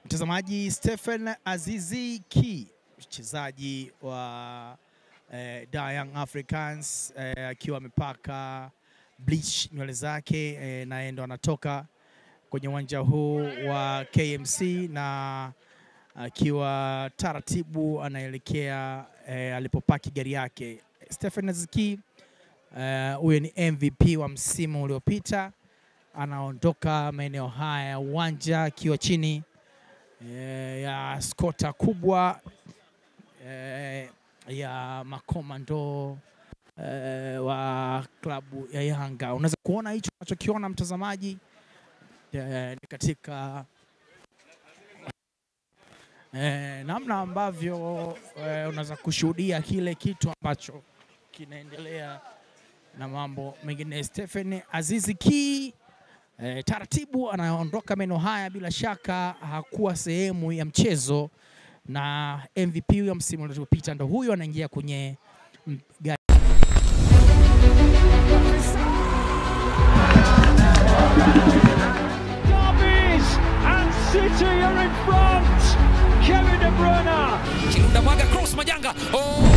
Mtazamaji, Stephen Azizi Ki, mchezaji wa Young Africans, akiwa amepaka bleach nywele zake, na ndo anatoka kwenye uwanja huu wa KMC na akiwa taratibu anaelekea alipopaki gari yake. Stephen Azizi Ki, huyo ni MVP wa msimu uliopita, anaondoka maeneo haya ya uwanja akiwa chini ya skota kubwa ya makomando wa klabu ya Yanga. Unaweza kuona hicho unachokiona mtazamaji, ni katika namna ambavyo unaweza kushuhudia kile kitu ambacho kinaendelea na mambo mengine. Stephen Azizi Ki taratibu anaondoka maeneo haya, bila shaka hakuwa sehemu ya mchezo, na MVP ya msimu uliopita ndo huyo anaingia kwenye gari. And City are in front. Kevin De Bruyne. Chilunda mwaga cross Majanga. Oh!